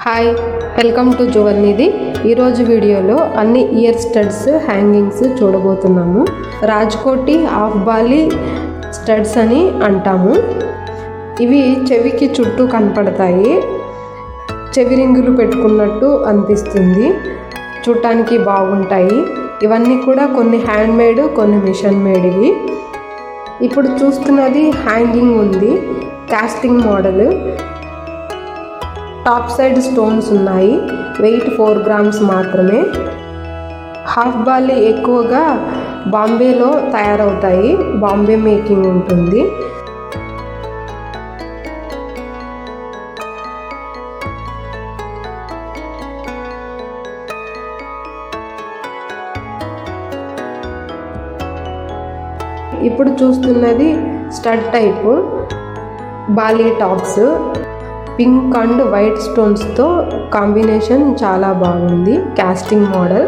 Hi, welcome to జువల్నిధి. ఈరోజు వీడియోలో అన్ని ఇయర్ స్టడ్స్ హ్యాంగింగ్స్ చూడబోతున్నాము. రాజ్కోటి హాఫ్ బాలి స్టడ్స్ అని అంటాము. ఇవి చెవికి చుట్టూ కనపడతాయి. చెవి రింగులు పెట్టుకున్నట్టు అనిపిస్తుంది. చూడటానికి బాగుంటాయి. ఇవన్నీ కూడా కొన్ని హ్యాండ్ మేడ్, కొన్ని మిషన్ మేడ్. ఇవి ఇప్పుడు చూస్తున్నది హ్యాంగింగ్ ఉంది, casting model. Top side stones ఉన్నాయి. వెయిట్ 4 grams మాత్రమే. హాఫ్ బాలి ఎక్కువగా బాంబేలో తయారవుతాయి. బాంబే మేకింగ్ ఉంటుంది. ఇప్పుడు చూస్తున్నది స్టడ్ టైపు బాలి టాప్స్. పింక్ అండ్ వైట్ స్టోన్స్తో కాంబినేషన్ చాలా బాగుంది. Casting model.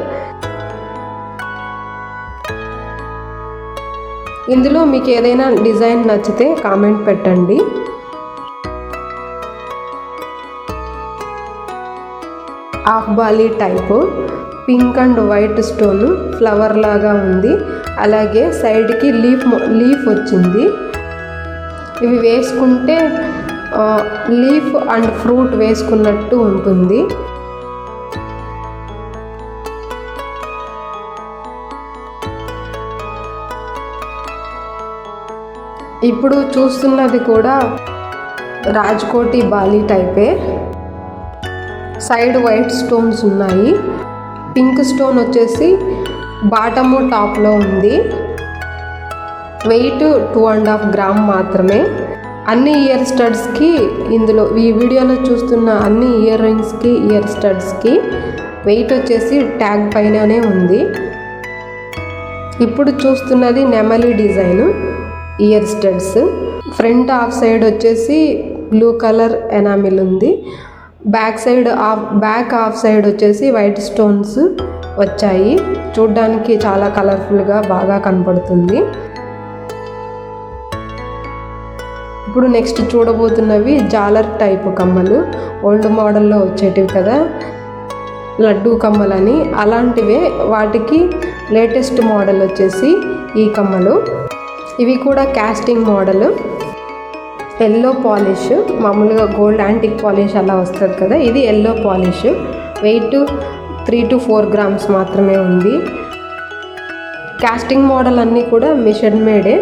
ఇందులో మీకు ఏదైనా డిజైన్ నచ్చితే కామెంట్ పెట్టండి. హాఫ్ బాలి type pink and white stone flower లాగా ఉంది. అలాగే సైడ్కి లీఫ్ వచ్చింది. ఇవి వేసుకుంటే లీఫ్ అండ్ ఫ్రూట్ వేసుకున్నట్టు ఉంటుంది. ఇప్పుడు చూస్తున్నది కూడా రాజ్కోటి బాలి టైపే. సైడ్ వైట్ స్టోన్స్ ఉన్నాయి. పింక్ స్టోన్ వచ్చేసి బాటము టాప్లో ఉంది. వెయిట్ 2.5 grams మాత్రమే. అన్ని ఇయర్ స్టడ్స్కి, ఇందులో ఈ వీడియోలో చూస్తున్న అన్ని ఇయర్ రింగ్స్కి, ఇయర్ స్టడ్స్కి వెయిట్ వచ్చేసి ట్యాగ్ పైననే ఉంది. ఇప్పుడు చూస్తున్నది నెమలి design year studs. Front half side వచ్చేసి బ్లూ కలర్ ఎనామిల్ ఉంది. బ్యాక్ హాఫ్ సైడ్ వచ్చేసి వైట్ స్టోన్స్ వచ్చాయి. చూడ్డానికి చాలా కలర్ఫుల్గా బాగా కనపడుతుంది. ఇప్పుడు నెక్స్ట్ చూడబోతున్నవి జాలర్ టైపు కమ్మలు. ఓల్డ్ మోడల్లో వచ్చేటివి కదా, లడ్డూ కమ్మలని, అలాంటివే. వాటికి లేటెస్ట్ మోడల్ వచ్చేసి ఈ కమ్మలు. ఇవి కూడా కాస్టింగ్ మోడల్. ఎల్లో పాలిష్, మామూలుగా గోల్డ్ యాంటిక్ పాలిష్ అలా వస్తుంది కదా, ఇది yellow polish. Weight 3 to 4 grams మాత్రమే ఉంది. కాస్టింగ్ మోడల్ అన్నీ కూడా మిషన్ మేడే.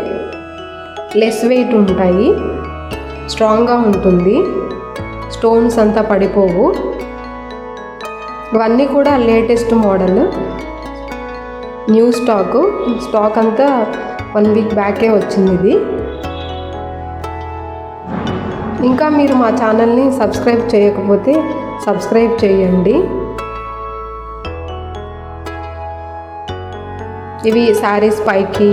లెస్ వెయిట్ ఉంటాయి. స్ట్రాంగ్గా ఉంటుంది. స్టోన్స్ అంతా పడిపోవు. ఇవన్నీ కూడా లేటెస్ట్ మోడల్. న్యూ స్టాక్ అంతా 1 week బ్యాకే వచ్చింది ఇది. ఇంకా మీరు మా ఛానల్ని సబ్స్క్రైబ్ చేయకపోతే సబ్స్క్రైబ్ చేయండి. ఇవి శారీస్ పైకి,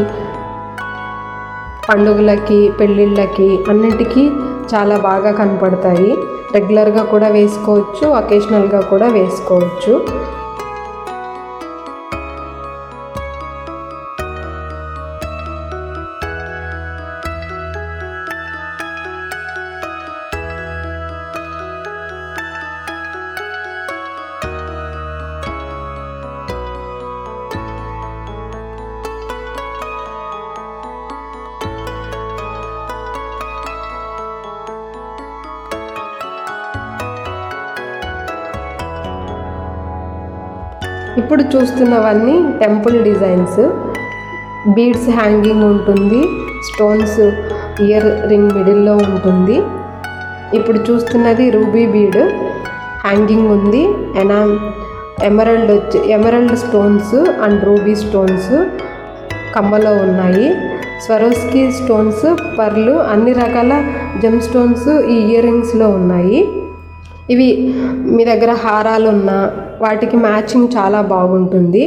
పండుగలకి, పెళ్ళిళ్ళకి అన్నిటికీ చాలా బాగా కనపడతాయి. రెగ్యులర్గా కూడా వేసుకోవచ్చు, అకేషనల్గా కూడా వేసుకోవచ్చు. ఇప్పుడు చూస్తున్నవన్నీ టెంపుల్ డిజైన్స్. బీడ్స్ హ్యాంగింగ్ ఉంటుంది. స్టోన్స్ ఇయర్ రింగ్ మిడిల్లో ఉంటుంది. ఇప్పుడు చూస్తున్నది రూబీ బీడ్ హ్యాంగింగ్ ఉంది. Emerald stones and ruby stones కమ్మలో ఉన్నాయి. స్వరోస్కి స్టోన్స్, పర్లు, అన్ని రకాల జెమ్ స్టోన్స్ ఈ ఇయర్ రింగ్స్లో ఉన్నాయి. ఇవి మీ దగ్గర హారాలు ఉన్నా వాటికి మ్యాచింగ్ చాలా బాగుంటుంది.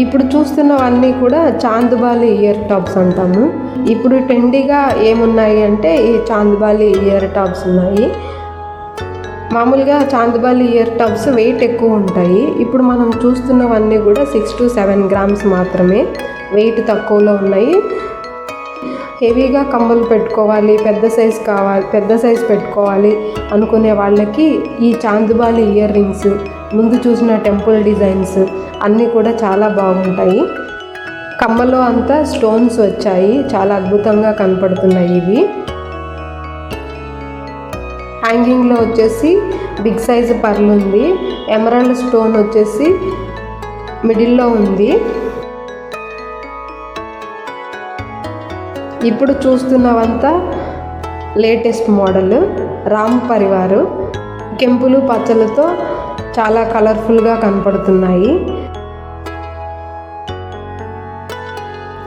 ఇప్పుడు చూస్తున్నవన్నీ కూడా చాందుబాలి ఇయర్ టాప్స్ అంటాము. ఇప్పుడు ట్రెండీగా ఏమున్నాయి అంటే ఈ చాందుబాలి ఇయర్ టాప్స్ ఉన్నాయి. మామూలుగా చాందుబాలి ఇయర్ టాప్స్ వెయిట్ ఎక్కువ ఉంటాయి. ఇప్పుడు మనం చూస్తున్నవన్నీ కూడా 6 to 7 grams మాత్రమే. వెయిట్ తక్కువలో ఉన్నాయి. హెవీగా కమ్మలు పెట్టుకోవాలి, పెద్ద సైజ్ పెట్టుకోవాలి అనుకునే వాళ్ళకి ఈ చాందుబాలి ఇయర్ రింగ్స్, ముందు చూసిన టెంపుల్ డిజైన్స్ అన్నీ కూడా చాలా బాగుంటాయి. కమ్మలో అంతా స్టోన్స్ వచ్చాయి, చాలా అద్భుతంగా కనపడుతున్నాయి ఇవి. హ్యాంగింగ్లో వచ్చేసి బిగ్ సైజు పర్ల్ ఉంది. ఎమరాల్డ్ స్టోన్ వచ్చేసి మిడిల్లో ఉంది. ఇప్పుడు చూస్తున్నవంతా లేటెస్ట్ మోడల్ రామ్ పరివారు. కెంపులు పచ్చలతో చాలా కలర్ఫుల్గా కనపడుతున్నాయి.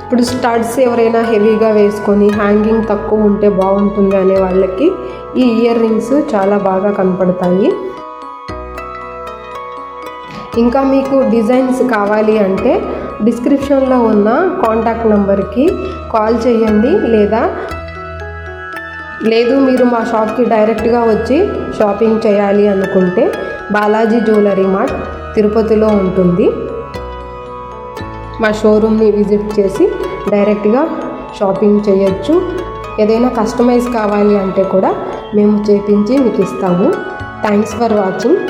ఇప్పుడు స్టడ్స్ ఎవరైనా హెవీగా వేసుకొని హ్యాంగింగ్ తక్కువ ఉంటే బాగుంటుంది అనే వాళ్ళకి ఈ ఇయర్ రింగ్స్ చాలా బాగా కనపడతాయి. ఇంకా మీకు డిజైన్స్ కావాలి అంటే డిస్క్రిప్షన్లో ఉన్న కాంటాక్ట్ నెంబర్కి కాల్ చేయండి, లేదు మీరు మా షాప్కి డైరెక్ట్గా వచ్చి షాపింగ్ చేయాలి అనుకుంటే బాలాజీ జ్యువెలరీ మార్ట్ తిరుపతిలో ఉంటుంది. మా షోరూమ్ని విజిట్ చేసి డైరెక్ట్గా షాపింగ్ చేయొచ్చు. ఏదైనా కస్టమైజ్ కావాలి అంటే కూడా మేము చేపించి మీకు ఇస్తాము. Thanks for watching.